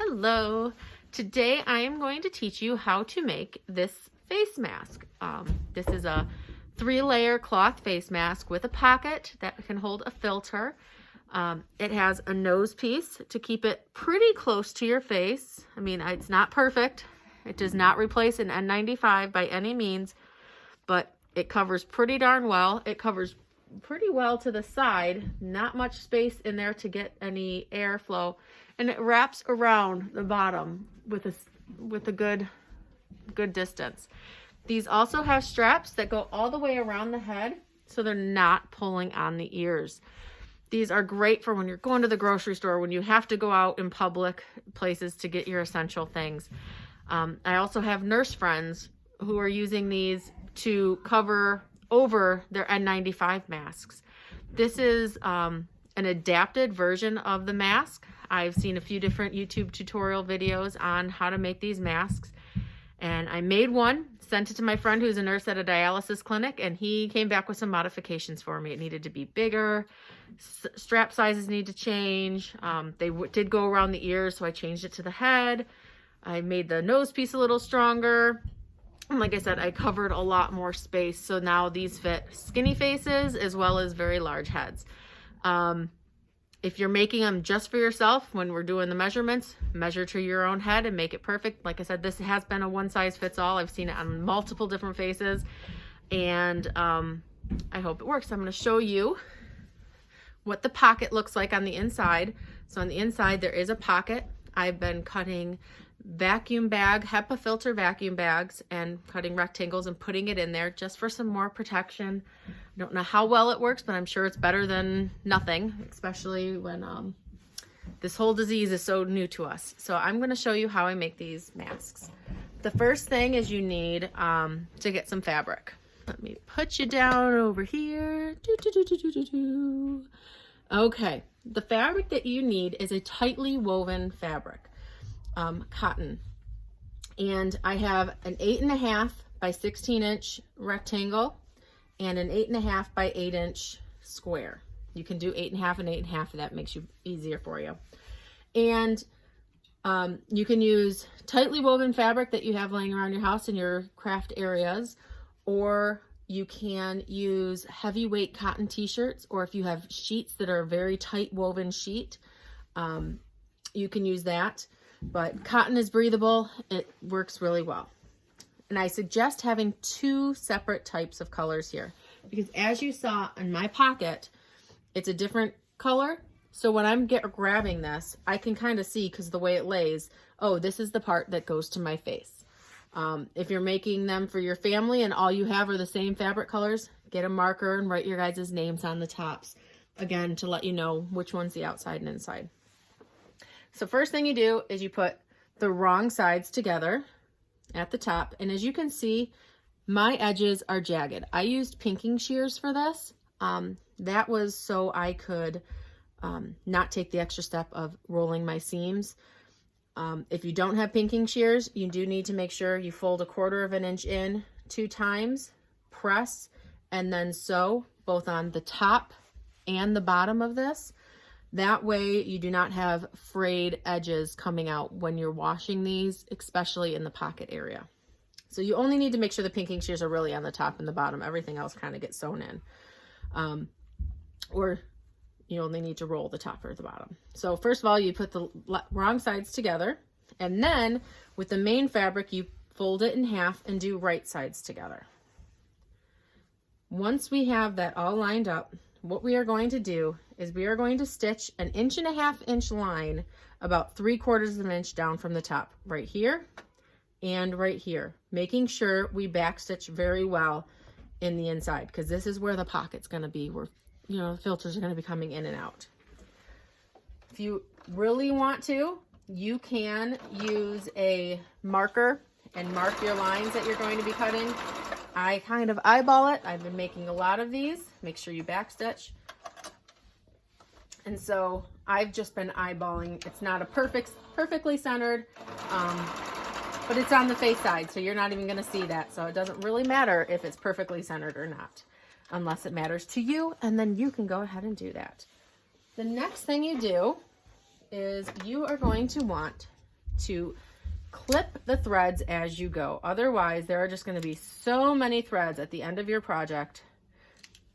Hello. Today I am going to teach you how to make this face mask. This is a 3-layer cloth face mask with a pocket that can hold a filter. It has a nose piece to keep it pretty close to your face. I mean, it's not perfect. It does not replace an N95 by any means, but it covers pretty darn well. It covers pretty well to the side, not much space in there to get any airflow, and it wraps around the bottom with a good distance. These also have straps that go all the way around the head, so they're not pulling on the ears. These are great for when you're going to the grocery store, when you have to go out in public places to get your essential things. I also have nurse friends who are using these to cover over their N95 masks. This is an adapted version of the mask. I've seen a few different YouTube tutorial videos on how to make these masks, and I made one, sent it to my friend who's a nurse at a dialysis clinic, and he came back with some modifications for me. It needed to be bigger, strap sizes need to change. They did go around the ears, so I changed it to the head. I made the nose piece a little stronger. And like I said, I covered a lot more space, so now these fit skinny faces as well as very large heads. If you're making them just for yourself, when we're doing the measurements, measure to your own head and make it perfect. Like I said, this has been a one-size-fits-all. I've seen it on multiple different faces, and I hope it works. I'm going to show you what the pocket looks like on the inside. So on the inside, there is a pocket. I've been cutting HEPA filter vacuum bags and cutting rectangles and putting it in there just for some more protection. I don't know how well it works, but I'm sure it's better than nothing, especially when this whole disease is so new to us. So I'm going to show you how I make these masks. The first thing is you need to get some fabric. Let me put you down over here. Okay, the fabric that you need is a tightly woven fabric. Cotton, and I have an 8.5 by 16-inch rectangle and an 8.5 by 8-inch square. You can do 8.5 and 8.5 if that makes you easier for you. And you can use tightly woven fabric that you have laying around your house in your craft areas, or you can use heavyweight cotton t-shirts, or if you have sheets that are a very tight woven sheet, you can use that. But cotton is breathable, it works really well. And I suggest having 2 separate types of colors here, because as you saw in my pocket, it's a different color. So when I'm grabbing this, I can kind of see, because the way it lays, oh, this is the part that goes to my face. If you're making them for your family and all you have are the same fabric colors, get a marker and write your guys' names on the tops, again, to let you know which one's the outside and inside. So first thing you do is you put the wrong sides together at the top. And as you can see, my edges are jagged. I used pinking shears for this. That was so I could not take the extra step of rolling my seams. If you don't have pinking shears, you do need to make sure you fold 1/4 inch in 2 times, press, and then sew both on the top and the bottom of this. That way you do not have frayed edges coming out when you're washing these, especially in the pocket area. So you only need to make sure the pinking shears are really on the top and the bottom. Everything else kind of gets sewn in. Or you only need to roll the top or the bottom. So first of all, you put the wrong sides together, and then with the main fabric, you fold it in half and do right sides together. Once we have that all lined up, what we are going to do is we are going to stitch an 1.5 inch line about 3/4 inch down from the top, right here and right here, making sure we backstitch very well in the inside, because this is where the pocket's going to be, where the filters are going to be coming in and out. If you really want to, you can use a marker and mark your lines that you're going to be cutting. I kind of eyeball it. I've been making a lot of these. Make sure you backstitch. And so I've just been eyeballing. It's not a perfectly centered, but it's on the face side, so you're not even going to see that. So it doesn't really matter if it's perfectly centered or not, unless it matters to you, and then you can go ahead and do that. The next thing you do is you are going to want to clip the threads as you go. Otherwise, there are just going to be so many threads at the end of your project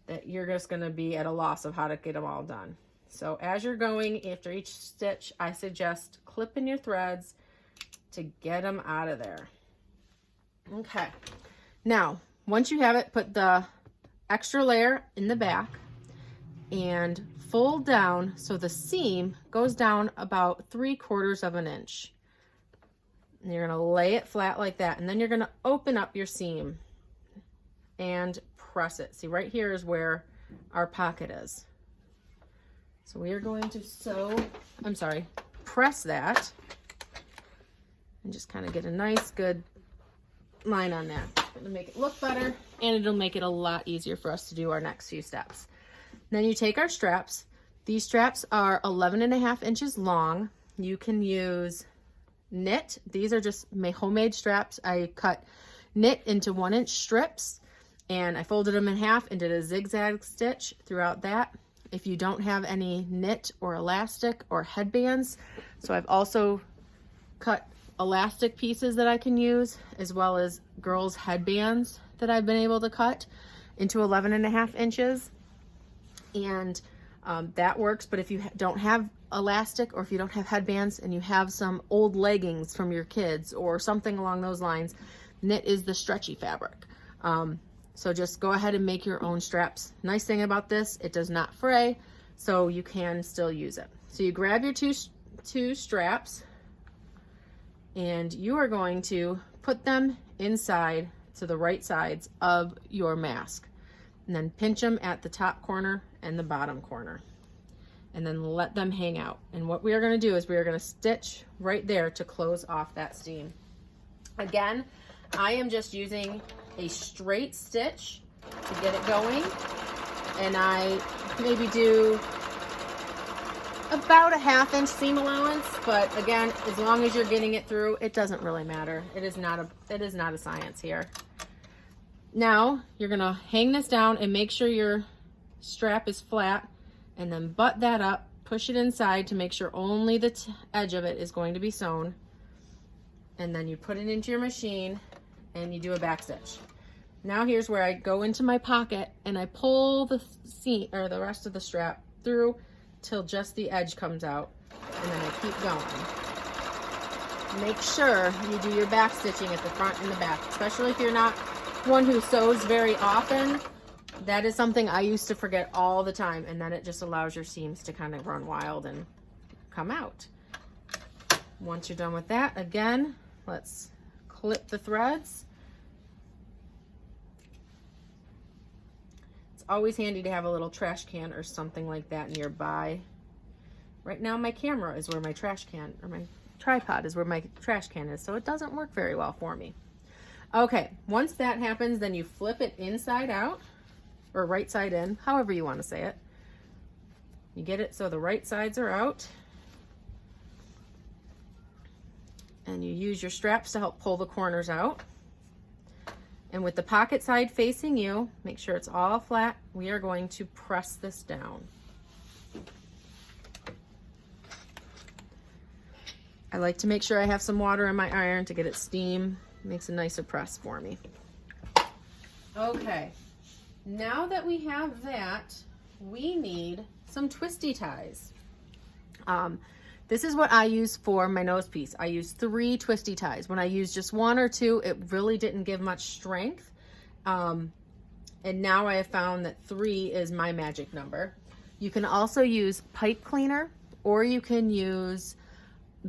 that you're just going to be at a loss of how to get them all done. So as you're going after each stitch, I suggest clipping your threads to get them out of there. Okay. Now, once you have it, put the extra layer in the back and fold down so the seam goes down about 3/4 of an inch. And you're going to lay it flat like that, and then you're going to open up your seam and press it. See, right here is where our pocket is. So we are going to press that and just kind of get a nice good line on that. It'll make it look better, and it'll make it a lot easier for us to do our next few steps. Then you take our straps. These straps are 11.5 inches long. You can use knit. These are just my homemade straps. I cut knit into 1-inch strips, and I folded them in half and did a zigzag stitch throughout that. If you don't have any knit or elastic or headbands, so I've also cut elastic pieces that I can use, as well as girls' headbands that I've been able to cut into 11.5 inches. And that works. But if you don't have elastic, or if you don't have headbands and you have some old leggings from your kids or something along those lines, knit is the stretchy fabric. So just go ahead and make your own straps. Nice thing about this, it does not fray, so you can still use it. So you grab your two straps, and you are going to put them inside to the right sides of your mask, and then pinch them at the top corner and the bottom corner, and then let them hang out. And what we are going to do is we are going to stitch right there to close off that seam. Again, I am just using a straight stitch to get it going, and I maybe do about a 1/2 inch seam allowance, but again, as long as you're getting it through, it doesn't really matter. It is not a science here. Now you're gonna hang this down and make sure your strap is flat, and then butt that up, push it inside to make sure only the edge of it is going to be sewn, and then you put it into your machine and you do a back stitch. Now here's where I go into my pocket and I pull the seam or the rest of the strap through till just the edge comes out, and then I keep going. Make sure you do your back stitching at the front and the back, especially if you're not one who sews very often. That is something I used to forget all the time, and then it just allows your seams to kind of run wild and come out. Once you're done with that, again, let's clip the threads. It's always handy to have a little trash can or something like that nearby. Right now my camera is where my trash can, or my tripod is where my trash can is, so it doesn't work very well for me. Okay, once that happens, then you flip it inside out, or right side in, however you want to say it. You get it so the right sides are out, and you use your straps to help pull the corners out. And with the pocket side facing you, make sure it's all flat. We are going to press this down. I like to make sure I have some water in my iron to get it steam. It makes a nicer press for me. Okay, now that we have that, we need some twisty ties. This is what I use for my nose piece. I use 3 twisty ties. When I used just 1 or 2, it really didn't give much strength. And now I have found that 3 is my magic number. You can also use pipe cleaner, or you can use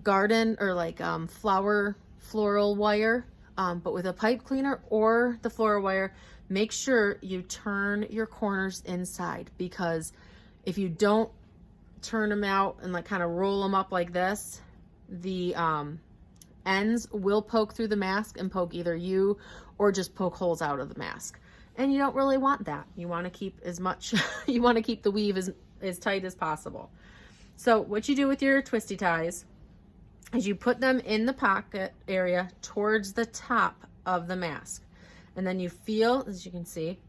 garden or like floral wire. But with a pipe cleaner or the floral wire, make sure you turn your corners inside, because if you don't turn them out and like kind of roll them up like this, the ends will poke through the mask and poke either you or just poke holes out of the mask. And you don't really want that. You want to keep as much, you want to keep the weave as tight as possible. So what you do with your twisty ties is you put them in the pocket area towards the top of the mask. And then you feel, as you can see,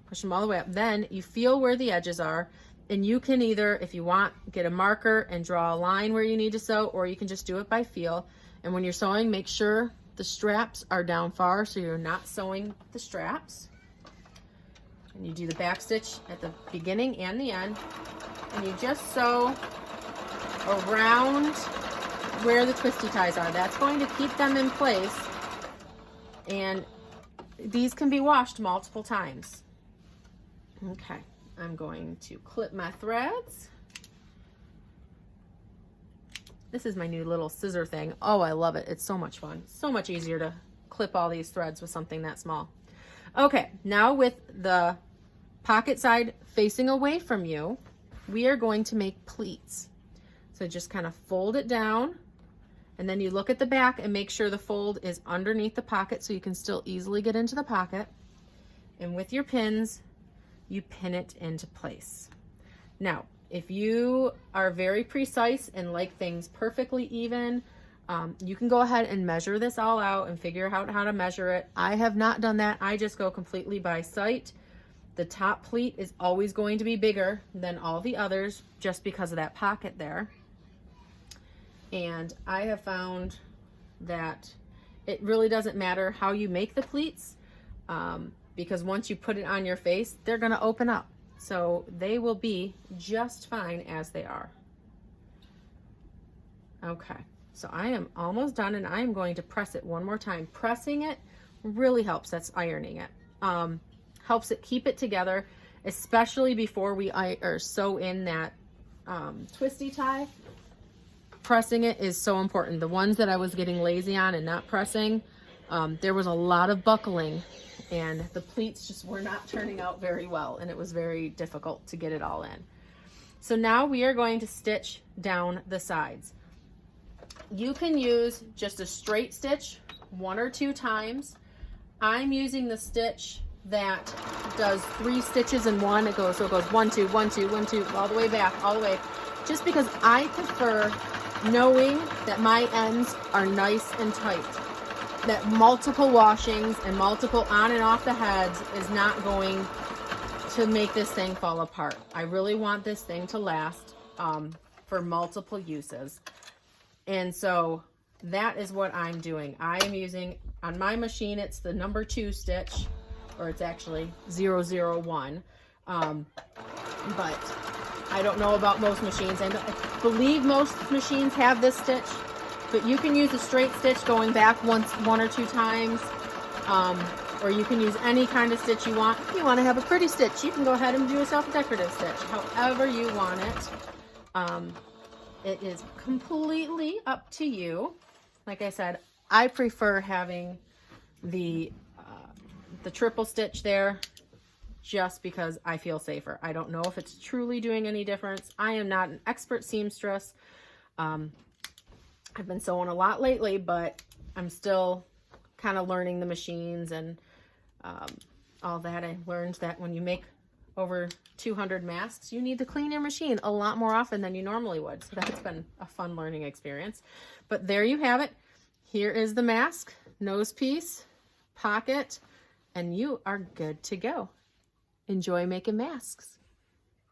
push them all the way up. Then you feel where the edges are And you can either, if you want, get a marker and draw a line where you need to sew, or you can just do it by feel. And when you're sewing, make sure the straps are down far so you're not sewing the straps. And you do the back stitch at the beginning and the end. And you just sew around where the twisty ties are. That's going to keep them in place. And these can be washed multiple times. Okay, I'm going to clip my threads. This is my new little scissor thing. Oh, I love it. It's so much fun. So much easier to clip all these threads with something that small. Okay, now with the pocket side facing away from you, we are going to make pleats. So just kind of fold it down, and then you look at the back and make sure the fold is underneath the pocket so you can still easily get into the pocket. And with your pins, you pin it into place. Now, if you are very precise and like things perfectly even, you can go ahead and measure this all out and figure out how to measure it. I have not done that. I just go completely by sight. The top pleat is always going to be bigger than all the others just because of that pocket there. And I have found that it really doesn't matter how you make the pleats, because once you put it on your face, they're going to open up. So they will be just fine as they are. Okay, so I am almost done, and I am going to press it one more time. Pressing it really helps. That's ironing it. Helps it keep it together, especially before we sew in that twisty tie. Pressing it is so important. The ones that I was getting lazy on and not pressing, there was a lot of buckling, and the pleats just were not turning out very well, and it was very difficult to get it all in. So now we are going to stitch down the sides. You can use just a straight stitch 1 or 2 times. I'm using the stitch that does 3 stitches in one. It goes 1, 2, 1, 2, 1, 2, all the way back, all the way, just because I prefer knowing that my ends are nice and tight, that multiple washings and multiple on and off the heads is not going to make this thing fall apart. I really want this thing to last for multiple uses. And so that is what I'm doing. I am using, on my machine, it's the number 2 stitch, or it's actually 001. But I don't know about most machines. I believe most machines have this stitch, but you can use a straight stitch going back 1 or 2 times, or you can use any kind of stitch you want. If you want to have a pretty stitch, you can go ahead and do yourself a decorative stitch, however you want it. It is completely up to you. Like I said, I prefer having the triple stitch there, just because I feel safer. I don't know if it's truly doing any difference. I am not an expert seamstress. I've been sewing a lot lately, but I'm still kind of learning the machines and all that. I learned that when you make over 200 masks, you need to clean your machine a lot more often than you normally would. So that's been a fun learning experience. But there you have it. Here is the mask, nose piece, pocket, and you are good to go. Enjoy making masks.